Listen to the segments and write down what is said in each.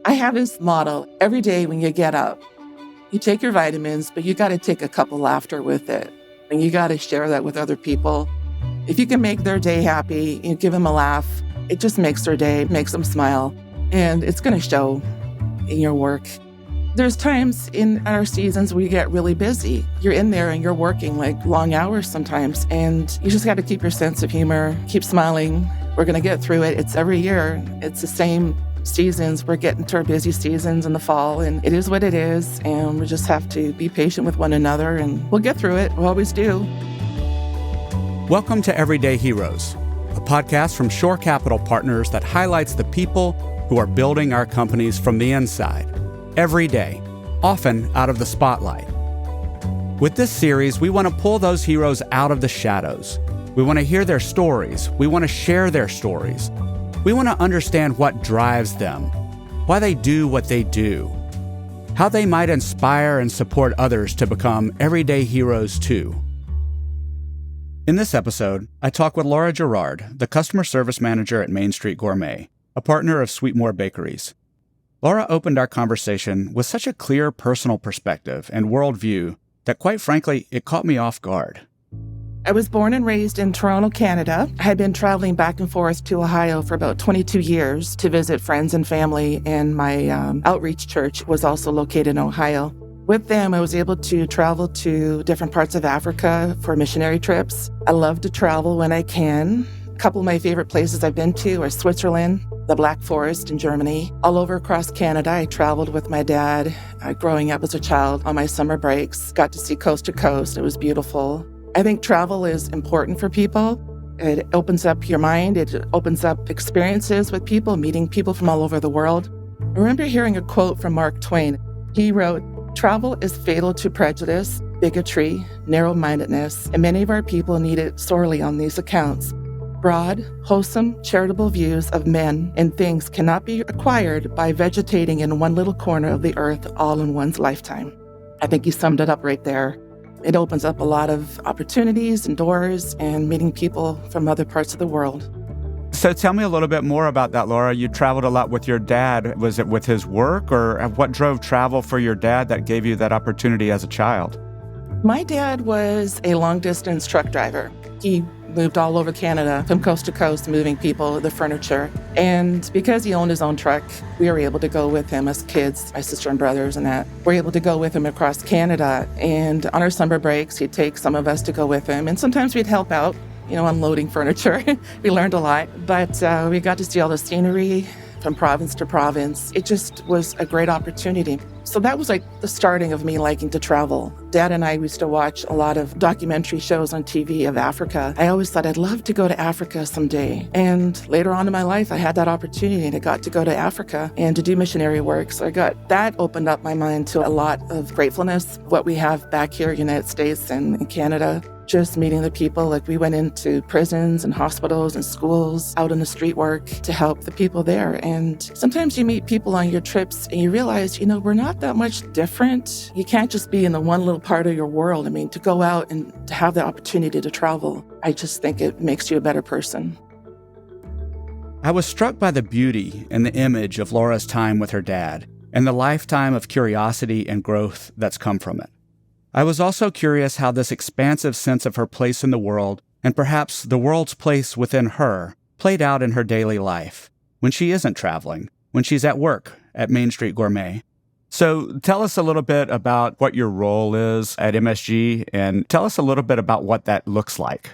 I have this motto: every day when you get up, you take your vitamins, but you got to take a cup of laughter with it. And you got to share that with other people. If you can make their day happy, you give them a laugh, it just makes their day, makes them smile. And it's going to show in your work. There's times in our seasons we get really busy. You're in there and you're working like long hours sometimes, and you just got to keep your sense of humor, keep smiling. We're going to get through it. It's every year. It's the same seasons. We're getting to our busy seasons in the fall, and it is what it is. And we just have to be patient with one another, and we'll get through it. We always do. Welcome to Everyday Heroes, a podcast from Shore Capital Partners that highlights the people who are building our companies from the inside, every day, often out of the spotlight. With this series, we want to pull those heroes out of the shadows. We want to hear their stories. We want to share their stories. We want to understand what drives them, why they do what they do, how they might inspire and support others to become everyday heroes too. In this episode, I talk with Laura Gerrard, the customer service manager at Main Street Gourmet, a partner of Sweetmore Bakeries. Laura opened our conversation with such a clear personal perspective and worldview that, quite frankly, it caught me off guard. I was born and raised in Toronto, Canada. I had been traveling back and forth to Ohio for about 22 years to visit friends and family, and my outreach church was also located in Ohio. With them, I was able to travel to different parts of Africa for missionary trips. I love to travel when I can. A couple of my favorite places I've been to are Switzerland, the Black Forest in Germany. All over across Canada, I traveled with my dad growing up as a child on my summer breaks. Got to see coast to coast. It was beautiful. I think travel is important for people. It opens up your mind. It opens up experiences with people, meeting people from all over the world. I remember hearing a quote from Mark Twain. He wrote, "Travel is fatal to prejudice, bigotry, narrow-mindedness, and many of our people need it sorely on these accounts. Broad, wholesome, charitable views of men and things cannot be acquired by vegetating in one little corner of the earth all in one's lifetime." I think he summed it up right there. It opens up a lot of opportunities and doors and meeting people from other parts of the world. So tell me a little bit more about that, Laura. You traveled a lot with your dad. Was it with his work, or what drove travel for your dad that gave you that opportunity as a child? My dad was a long-distance truck driver. He moved all over Canada from coast to coast, moving people, the furniture. And because he owned his own truck, we were able to go with him as kids, my sister and brothers and that. We were able to go with him across Canada. And on our summer breaks, he'd take some of us to go with him. And sometimes we'd help out, unloading furniture. We learned a lot. But we got to see all the scenery from province to province. It just was a great opportunity. So that was like the starting of me liking to travel. Dad and I used to watch a lot of documentary shows on TV of Africa. I always thought I'd love to go to Africa someday. And later on in my life, I had that opportunity and I got to go to Africa and to do missionary work. So that opened up my mind to a lot of gratefulness, what we have back here in the United States and in Canada. Just meeting the people, like we went into prisons and hospitals and schools, out in the street work to help the people there. And sometimes you meet people on your trips and you realize, we're not that much different. You can't just be in the one little part of your world. To go out and to have the opportunity to travel, I just think it makes you a better person. I was struck by the beauty and the image of Laura's time with her dad and the lifetime of curiosity and growth that's come from it. I was also curious how this expansive sense of her place in the world, and perhaps the world's place within her, played out in her daily life, when she isn't traveling, when she's at work at Main Street Gourmet. So tell us a little bit about what your role is at MSG, and tell us a little bit about what that looks like.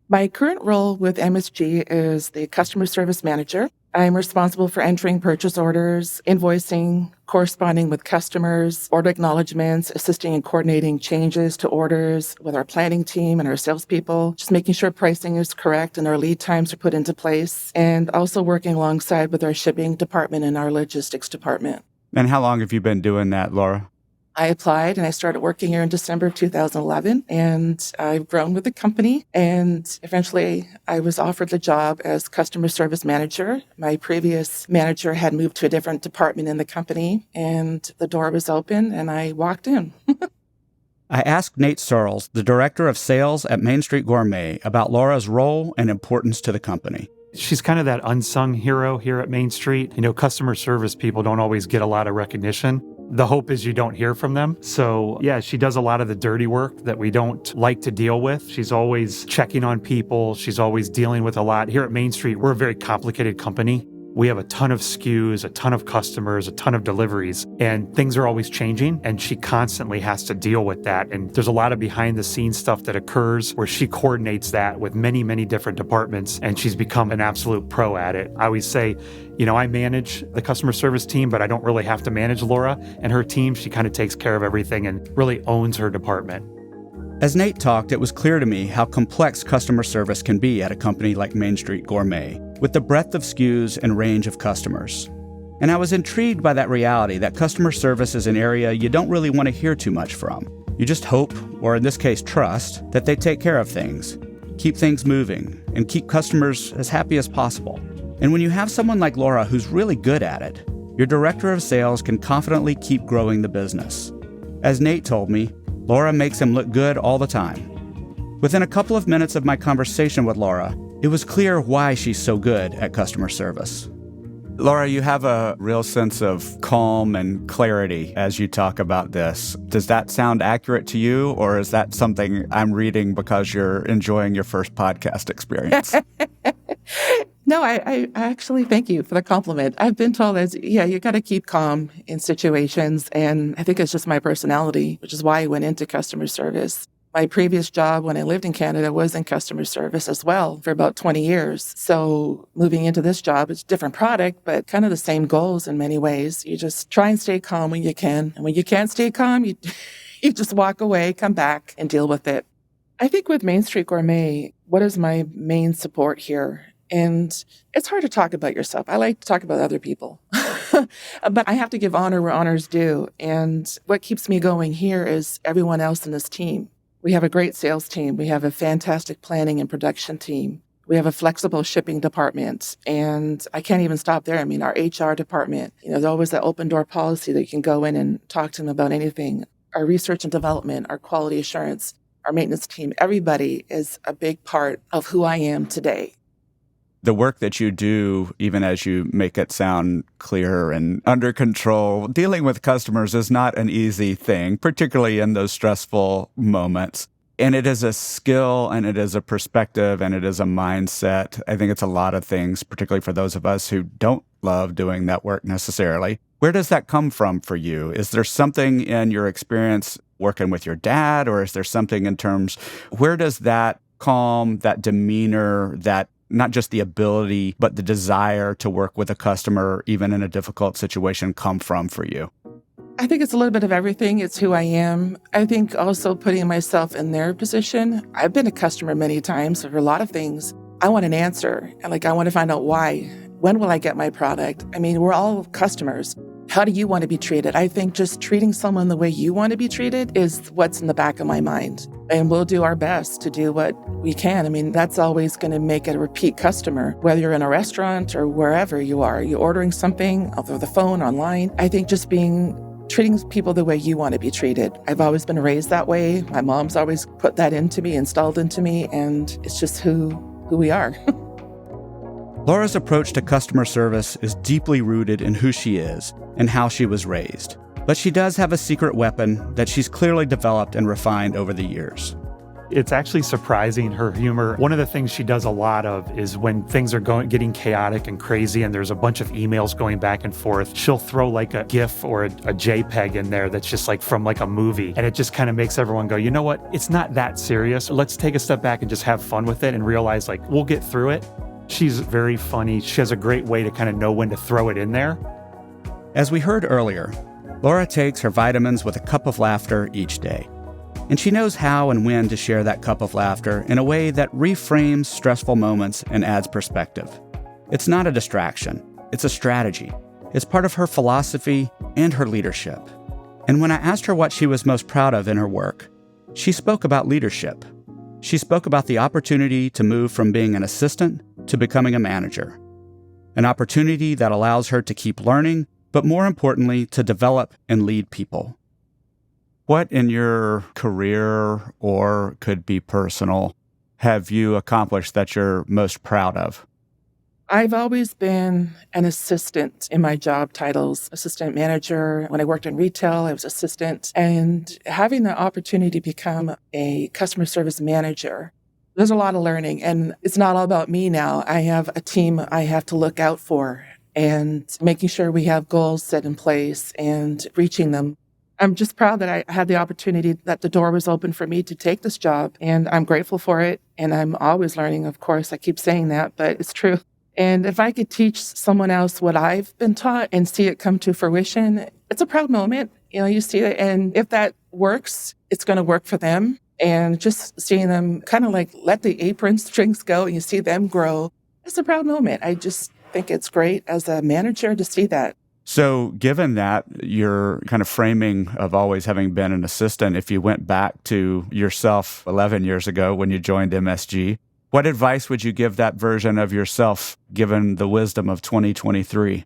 My current role with MSG is the customer service manager. I'm responsible for entering purchase orders, invoicing, corresponding with customers, order acknowledgements, assisting in coordinating changes to orders with our planning team and our salespeople, just making sure pricing is correct and our lead times are put into place, and also working alongside with our shipping department and our logistics department. And how long have you been doing that, Laura? I applied and I started working here in December of 2011, and I've grown with the company, and eventually I was offered the job as customer service manager. My previous manager had moved to a different department in the company, and the door was open and I walked in. I asked Nate Searles, the director of sales at Main Street Gourmet, about Laura's role and importance to the company. She's kind of that unsung hero here at Main Street. Customer service people don't always get a lot of recognition. The hope is you don't hear from them. So yeah, she does a lot of the dirty work that we don't like to deal with. She's always checking on people. She's always dealing with a lot. Here at Main Street, we're a very complicated company. We have a ton of SKUs, a ton of customers, a ton of deliveries, and things are always changing, and she constantly has to deal with that. And there's a lot of behind the scenes stuff that occurs where she coordinates that with many, many different departments, and she's become an absolute pro at it. I always say, I manage the customer service team, but I don't really have to manage Laura and her team. She kind of takes care of everything and really owns her department. As Nate talked, it was clear to me how complex customer service can be at a company like Main Street Gourmet, with the breadth of SKUs and range of customers. And I was intrigued by that reality that customer service is an area you don't really want to hear too much from. You just hope, or in this case trust, that they take care of things, keep things moving, and keep customers as happy as possible. And when you have someone like Laura who's really good at it, your director of sales can confidently keep growing the business. As Nate told me, Laura makes him look good all the time. Within a couple of minutes of my conversation with Laura, it was clear why she's so good at customer service. Laura, you have a real sense of calm and clarity as you talk about this. Does that sound accurate to you, or is that something I'm reading because you're enjoying your first podcast experience? No, I actually thank you for the compliment. I've been told you got to keep calm in situations, and I think it's just my personality, which is why I went into customer service. My previous job when I lived in Canada was in customer service as well for about 20 years. So moving into this job, it's a different product, but kind of the same goals in many ways. You just try and stay calm when you can. And when you can't stay calm, you just walk away, come back, and deal with it. I think with Main Street Gourmet, what is my main support here? And it's hard to talk about yourself. I like to talk about other people. But I have to give honor where honor's due. And what keeps me going here is everyone else in this team. We have a great sales team. We have a fantastic planning and production team. We have a flexible shipping department. And I can't even stop there. I mean, our HR department, there's always that open door policy that you can go in and talk to them about anything. Our research and development, our quality assurance, our maintenance team, everybody is a big part of who I am today. The work that you do, even as you make it sound clear and under control, dealing with customers is not an easy thing, particularly in those stressful moments. And it is a skill, and it is a perspective, and it is a mindset. I think it's a lot of things, particularly for those of us who don't love doing that work necessarily. Where does that come from for you? Is there something in your experience working with your dad, or is there something in terms, where does that calm, that demeanor, that not just the ability, but the desire to work with a customer, even in a difficult situation, come from for you? I think it's a little bit of everything. It's who I am. I think also putting myself in their position. I've been a customer many times for a lot of things. I want an answer. And I want to find out why. When will I get my product? I mean, we're all customers. How do you want to be treated? I think just treating someone the way you want to be treated is what's in the back of my mind. And we'll do our best to do what we can. I mean, that's always going to make it a repeat customer, whether you're in a restaurant or wherever you are. You're ordering something over the phone, online. I think just treating people the way you want to be treated. I've always been raised that way. My mom's always put that into me, installed into me, and it's just who we are. Laura's approach to customer service is deeply rooted in who she is and how she was raised. But she does have a secret weapon that she's clearly developed and refined over the years. It's actually surprising, her humor. One of the things she does a lot of is when things are getting chaotic and crazy and there's a bunch of emails going back and forth, she'll throw like a GIF or a JPEG in there that's just like from like a movie. And it just kind of makes everyone go, you know what? It's not that serious. Let's take a step back and just have fun with it and realize like we'll get through it. She's very funny. She has a great way to kind of know when to throw it in there. As we heard earlier, Laura takes her vitamins with a cup of laughter each day. And she knows how and when to share that cup of laughter in a way that reframes stressful moments and adds perspective. It's not a distraction. It's a strategy. It's part of her philosophy and her leadership. And when I asked her what she was most proud of in her work, she spoke about leadership. She spoke about the opportunity to move from being an assistant to becoming a manager. An opportunity that allows her to keep learning, but more importantly, to develop and lead people. What in your career, or could be personal, have you accomplished that you're most proud of? I've always been an assistant in my job titles, assistant manager. When I worked in retail, I was assistant. And having the opportunity to become a customer service manager, there's a lot of learning. And it's not all about me now. I have a team I have to look out for and making sure we have goals set in place and reaching them. I'm just proud that I had the opportunity, that the door was open for me to take this job. And I'm grateful for it. And I'm always learning, of course. I keep saying that, but it's true. And if I could teach someone else what I've been taught and see it come to fruition, it's a proud moment. You see it. And if that works, it's going to work for them. And just seeing them kind of like let the apron strings go and you see them grow, it's a proud moment. I just think it's great as a manager to see that. So given that, your kind of framing of always having been an assistant, if you went back to yourself 11 years ago when you joined MSG, what advice would you give that version of yourself, given the wisdom of 2023?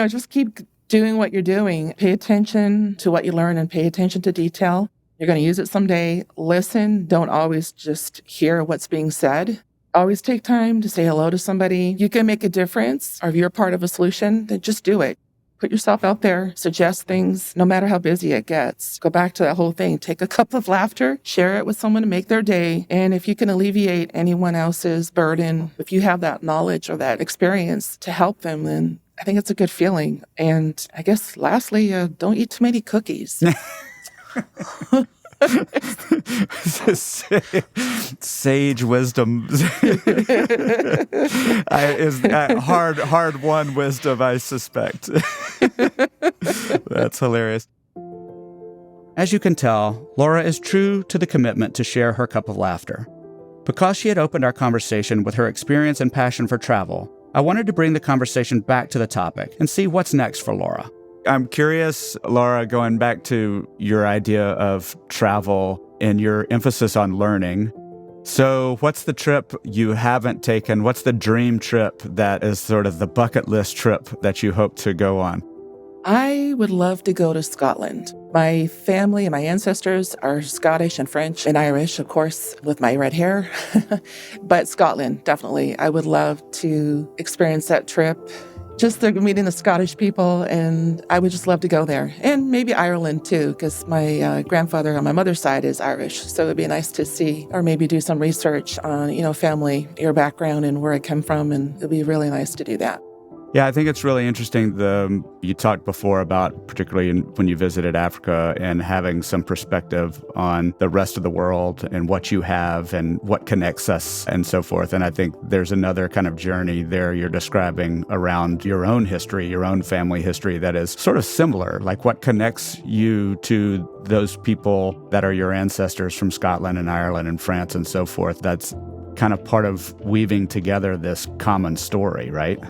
Just keep doing what you're doing. Pay attention to what you learn and pay attention to detail. You're going to use it someday. Listen. Don't always just hear what's being said. Always take time to say hello to somebody. You can make a difference, or if you're part of a solution, then just do it. Put yourself out there, suggest things, no matter how busy it gets. Go back to that whole thing. Take a cup of laughter, share it with someone to make their day. And if you can alleviate anyone else's burden, if you have that knowledge or that experience to help them, then I think it's a good feeling. And I guess lastly, don't eat too many cookies. Sage wisdom is hard-won wisdom, I suspect. That's hilarious. As you can tell, Laura is true to the commitment to share her cup of laughter. Because she had opened our conversation with her experience and passion for travel, I wanted to bring the conversation back to the topic and see what's next for Laura. I'm curious, Laura, going back to your idea of travel and your emphasis on learning. So what's the trip you haven't taken? What's the dream trip that is sort of the bucket list trip that you hope to go on? I would love to go to Scotland. My family and my ancestors are Scottish and French and Irish, of course, with my red hair. But Scotland, definitely. I would love to experience that trip. Just meeting the Scottish people, and I would just love to go there. And maybe Ireland, too, because my grandfather on my mother's side is Irish. So it would be nice to see, or maybe do some research on, family, your background and where I come from, and it would be really nice to do that. Yeah, I think it's really interesting. You talked before about, particularly when you visited Africa, and having some perspective on the rest of the world and what you have and what connects us and so forth. And I think there's another kind of journey there you're describing around your own history, your own family history that is sort of similar, like what connects you to those people that are your ancestors from Scotland and Ireland and France and so forth. That's kind of part of weaving together this common story, right?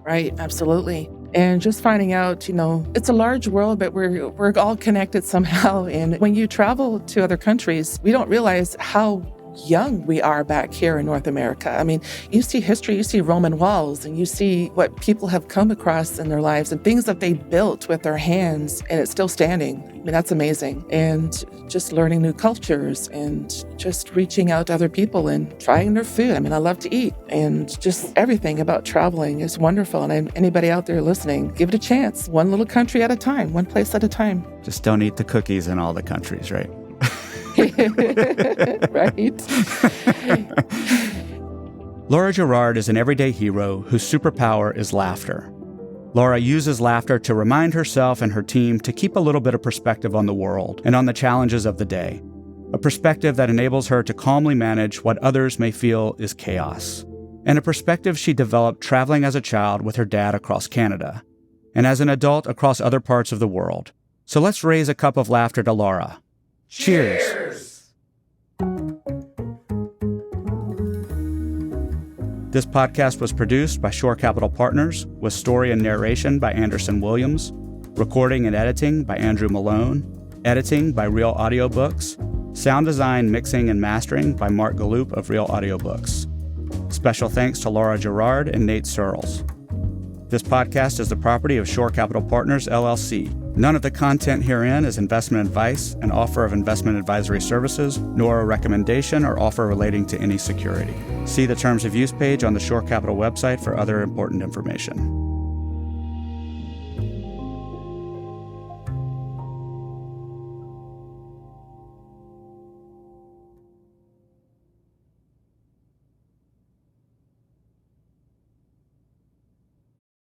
Right, absolutely. And just finding out, it's a large world, but we're all connected somehow. And when you travel to other countries, we don't realize how young we are back here in North America. I mean, you see history, you see Roman walls, and you see what people have come across in their lives and things that they built with their hands, and it's still standing. I mean, that's amazing. And just learning new cultures and just reaching out to other people and trying their food. I mean, I love to eat, and just everything about traveling is wonderful. And anybody out there listening, give it a chance. One little country at a time, one place at a time. Just don't eat the cookies in all the countries, right? Right. Laura Gerrard is an everyday hero whose superpower is laughter. Laura uses laughter to remind herself and her team to keep a little bit of perspective on the world and on the challenges of the day, a perspective that enables her to calmly manage what others may feel is chaos, and a perspective she developed traveling as a child with her dad across Canada, and as an adult across other parts of the world. So let's raise a cup of laughter to Laura. Cheers! This podcast was produced by Shore Capital Partners, with story and narration by Anderson Williams, recording and editing by Andrew Malone, editing by Real Audiobooks, sound design, mixing, and mastering by Mark Galloop of Real Audiobooks. Special thanks to Laura Gerrard and Nate Searles. This podcast is the property of Shore Capital Partners, LLC. None of the content herein is investment advice, an offer of investment advisory services, nor a recommendation or offer relating to any security. See the Terms of Use page on the Shore Capital website for other important information.